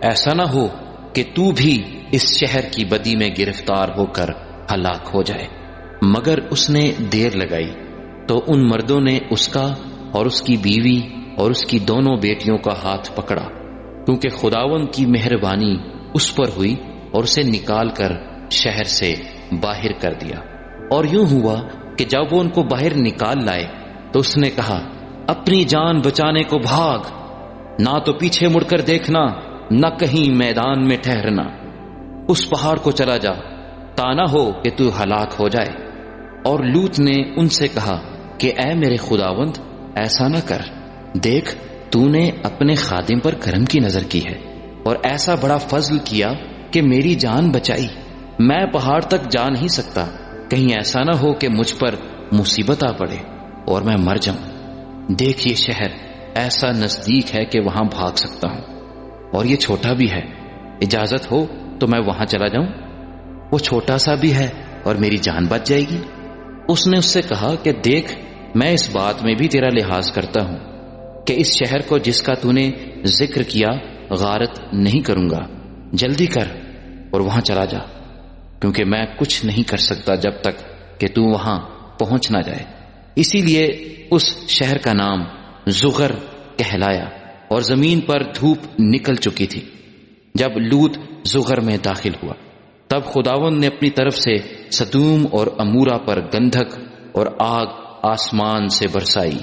ایسا نہ ہو کہ تو بھی اس شہر کی بدی میں گرفتار ہو کر ہلاک ہو جائے۔ مگر اس نے دیر لگائی تو ان مردوں نے اس کا اور اس کی بیوی اور اس کی دونوں بیٹیوں کا ہاتھ پکڑا، کیونکہ خداوند کی مہربانی اس پر ہوئی اور اسے نکال کر شہر سے باہر کر دیا۔ اور یوں ہوا کہ جب وہ ان کو باہر نکال لائے تو اس نے کہا، اپنی جان بچانے کو بھاگ، نہ تو پیچھے مڑ کر دیکھنا، نہ کہیں میدان میں ٹھہرنا، اس پہاڑ کو چلا جا، تا نہ ہو کہ تو ہلاک ہو جائے۔ اور لوط نے ان سے کہا کہ اے میرے خداوند، ایسا نہ کر، دیکھ تو نے اپنے خادم پر کرم کی نظر کی ہے اور ایسا بڑا فضل کیا کہ میری جان بچائی۔ میں پہاڑ تک جا نہیں سکتا، کہیں ایسا نہ ہو کہ مجھ پر مصیبت آ پڑے اور میں مر جاؤں۔ دیکھ یہ شہر ایسا نزدیک ہے کہ وہاں بھاگ سکتا ہوں، اور یہ چھوٹا بھی ہے، اجازت ہو تو میں وہاں چلا جاؤں، وہ چھوٹا سا بھی ہے اور میری جان بچ جائے گی۔ اس نے اس سے کہا کہ دیکھ، میں اس بات میں بھی تیرا لحاظ کرتا ہوں کہ اس شہر کو جس کا تو نے ذکر کیا غارت نہیں کروں گا، جلدی کر اور وہاں چلا جا، کیونکہ میں کچھ نہیں کر سکتا جب تک کہ تو وہاں پہنچ نہ جائے۔ اسی لیے اس شہر کا نام زغر کہلایا، اور زمین پر دھوپ نکل چکی تھی۔ جب لوط زغر میں داخل ہوا تب خداوند نے اپنی طرف سے سدوم اور امورا پر گندھک اور آگ آسمان سے برسائی،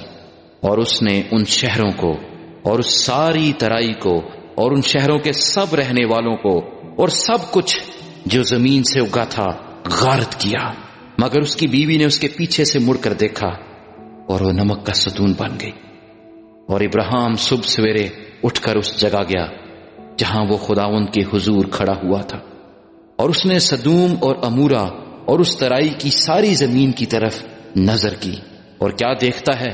اور اس نے ان شہروں کو اور اس ساری ترائی کو اور ان شہروں کے سب رہنے والوں کو اور سب کچھ جو زمین سے اگا تھا غارت کیا، مگر اس کی بیوی نے اس کے پیچھے سے مڑ کر دیکھا اور وہ نمک کا ستون بن گئی۔ اور ابراہیم صبح سویرے اٹھ کر اس جگہ گیا جہاں وہ خداوند کے حضور کھڑا ہوا تھا، اور اس نے سدوم اور امورا اور اس ترائی کی ساری زمین کی طرف نظر کی، اور کیا دیکھتا ہے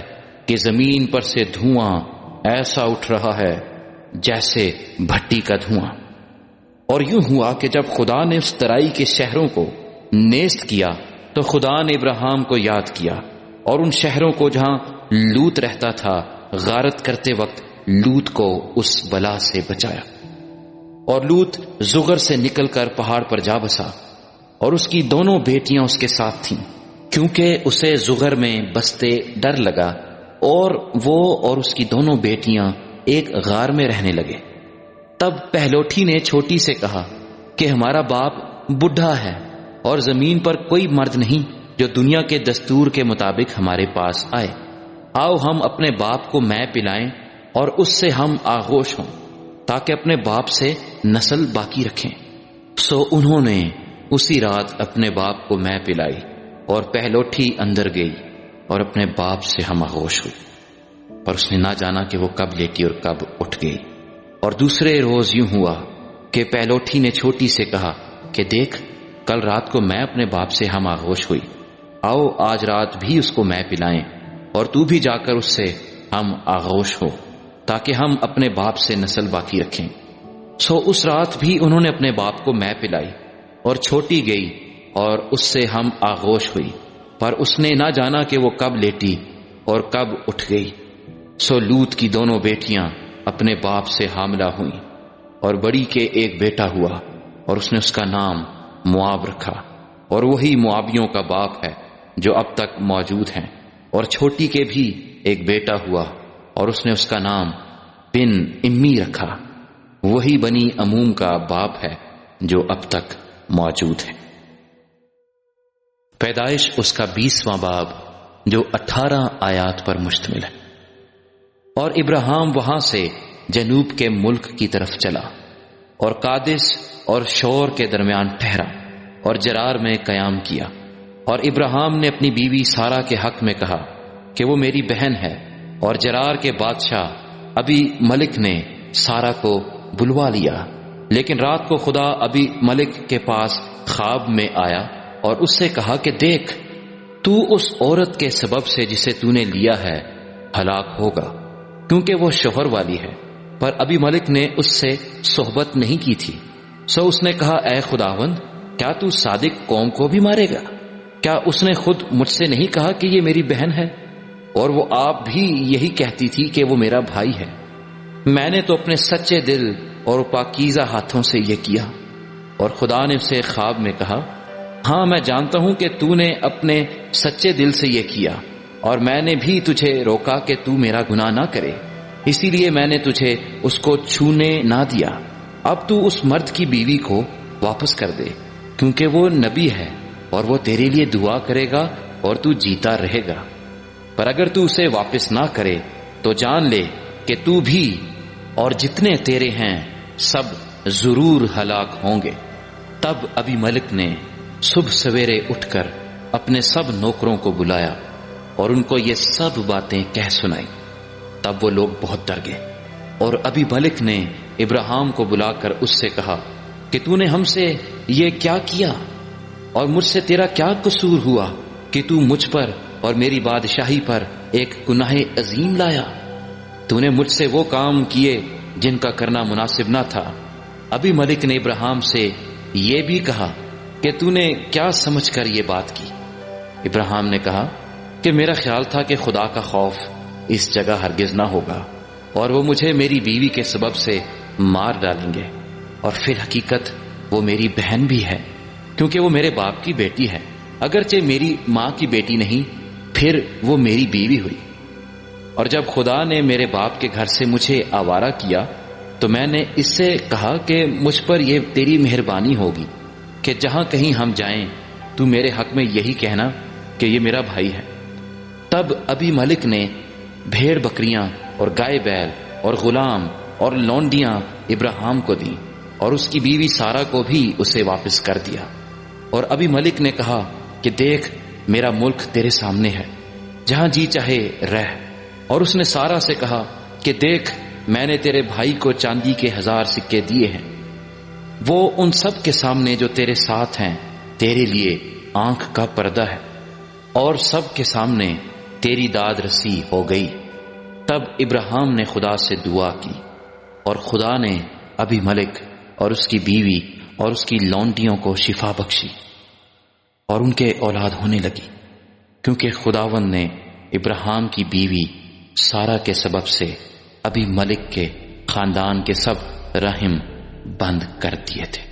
کہ زمین پر سے دھواں ایسا اٹھ رہا ہے جیسے بھٹی کا دھواں۔ اور یوں ہوا کہ جب خدا نے اس ترائی کے شہروں کو نیست کیا تو خدا نے ابراہیم کو یاد کیا، اور ان شہروں کو جہاں لوط رہتا تھا غارت کرتے وقت لوط کو اس بلا سے بچایا۔ اور لوط زغر سے نکل کر پہاڑ پر جا بسا، اور اس کی دونوں بیٹیاں اس کے ساتھ تھیں، کیونکہ اسے زغر میں بستے ڈر لگا، اور وہ اور اس کی دونوں بیٹیاں ایک غار میں رہنے لگے۔ تب پہلوٹھی نے چھوٹی سے کہا کہ ہمارا باپ بڈھا ہے اور زمین پر کوئی مرد نہیں جو دنیا کے دستور کے مطابق ہمارے پاس آئے، آؤ ہم اپنے باپ کو مے پلائیں اور اس سے ہم آغوش ہوں تاکہ اپنے باپ سے نسل باقی رکھیں۔ سو انہوں نے اسی رات اپنے باپ کو مے پلائی، اور پہلوٹھی اندر گئی اور اپنے باپ سے ہم آغوش ہوئی، اور اس نے نہ جانا کہ وہ کب لیٹی اور کب اٹھ گئی۔ اور دوسرے روز یوں ہوا کہ پہلوٹھی نے چھوٹی سے کہا کہ دیکھ، کل رات کو میں اپنے باپ سے ہم آغوش ہوئی، آؤ آج رات بھی اس کو مے پلائیں، اور تو بھی جا کر اس سے ہم آغوش ہو تاکہ ہم اپنے باپ سے نسل باقی رکھیں۔ سو اس رات بھی انہوں نے اپنے باپ کو مے پلائی، اور چھوٹی گئی اور اس سے ہم آغوش ہوئی، پر اس نے نہ جانا کہ وہ کب لیٹی اور کب اٹھ گئی۔ سو لوط کی دونوں بیٹیاں اپنے باپ سے حاملہ ہوئیں، اور بڑی کے ایک بیٹا ہوا اور اس نے اس کا نام مواب رکھا، اور وہی موابیوں کا باپ ہے جو اب تک موجود ہیں۔ اور چھوٹی کے بھی ایک بیٹا ہوا اور اس نے اس کا نام بن امی رکھا، وہی بنی اموم کا باپ ہے جو اب تک موجود ہے۔ پیدائش اس کا 20واں باب جو 18 آیات پر مشتمل ہے۔ اور ابراہیم وہاں سے جنوب کے ملک کی طرف چلا اور قادس اور شور کے درمیان ٹھہرا اور جرار میں قیام کیا۔ اور ابراہیم نے اپنی بیوی سارا کے حق میں کہا کہ وہ میری بہن ہے، اور جرار کے بادشاہ ابی ملک نے سارا کو بلوا لیا۔ لیکن رات کو خدا ابی ملک کے پاس خواب میں آیا اور اس سے کہا کہ دیکھ، تو اس عورت کے سبب سے جسے تو نے لیا ہے ہلاک ہوگا، کیونکہ وہ شوہر والی ہے۔ پر ابی ملک نے اس سے صحبت نہیں کی تھی۔ سو اس نے کہا، اے خداوند، کیا تو صادق قوم کو بھی مارے گا؟ کیا اس نے خود مجھ سے نہیں کہا کہ یہ میری بہن ہے؟ اور وہ آپ بھی یہی کہتی تھی کہ وہ میرا بھائی ہے۔ میں نے تو اپنے سچے دل اور پاکیزہ ہاتھوں سے یہ کیا۔ اور خدا نے اسے خواب میں کہا، ہاں میں جانتا ہوں کہ تو نے اپنے سچے دل سے یہ کیا، اور میں نے بھی تجھے روکا کہ تو میرا گناہ نہ کرے، اسی لیے میں نے تجھے اس کو چھونے نہ دیا۔ اب تو اس مرد کی بیوی کو واپس کر دے، کیونکہ وہ نبی ہے اور وہ تیرے لیے دعا کرے گا اور تو جیتا رہے گا۔ پر اگر تو اسے واپس نہ کرے تو جان لے کہ تو بھی اور جتنے تیرے ہیں سب ضرور ہلاک ہوں گے۔ تب ابی ملک نے صبح سویرے اٹھ کر اپنے سب نوکروں کو بلایا اور ان کو یہ سب باتیں کہہ سنائی۔ تب وہ لوگ بہت ڈر گئے، اور ابی ملک نے ابراہیم کو بلا کر اس سے کہا کہ تو نے ہم سے یہ کیا کیا، اور مجھ سے تیرا کیا قصور ہوا کہ تو مجھ پر اور میری بادشاہی پر ایک گناہ عظیم لایا؟ تو نے مجھ سے وہ کام کیے جن کا کرنا مناسب نہ تھا۔ ابی ملک نے ابراہیم سے یہ بھی کہا کہ تو نے کیا سمجھ کر یہ بات کی؟ ابراہیم نے کہا کہ میرا خیال تھا کہ خدا کا خوف اس جگہ ہرگز نہ ہوگا، اور وہ مجھے میری بیوی کے سبب سے مار ڈالیں گے، اور پھر حقیقت وہ میری بہن بھی ہے، کیونکہ وہ میرے باپ کی بیٹی ہے، اگرچہ میری ماں کی بیٹی نہیں، پھر وہ میری بیوی ہوئی۔ اور جب خدا نے میرے باپ کے گھر سے مجھے آوارہ کیا تو میں نے اس سے کہا کہ مجھ پر یہ تیری مہربانی ہوگی کہ جہاں کہیں ہم جائیں تو میرے حق میں یہی کہنا کہ یہ میرا بھائی ہے۔ تب ابی ملک نے بھیڑ بکریاں اور گائے بیل اور غلام اور لونڈیاں ابراہیم کو دیں، اور اس کی بیوی سارا کو بھی اسے واپس کر دیا۔ اور ابی ملک نے کہا کہ دیکھ، میرا ملک تیرے سامنے ہے، جہاں جی چاہے رہ۔ اور اس نے سارا سے کہا کہ دیکھ، میں نے تیرے بھائی کو چاندی کے 1000 سکے دیے ہیں، وہ ان سب کے سامنے جو تیرے ساتھ ہیں تیرے لیے آنکھ کا پردہ ہے، اور سب کے سامنے تیری داد رسی ہو گئی۔ تب ابراہیم نے خدا سے دعا کی، اور خدا نے ابی ملک اور اس کی بیوی اور اس کی لونڈیوں کو شفا بخشی، اور ان کے اولاد ہونے لگی، کیونکہ خداوند نے ابراہیم کی بیوی سارا کے سبب سے ابی ملک کے خاندان کے سب رحم بند کر دیے تھے۔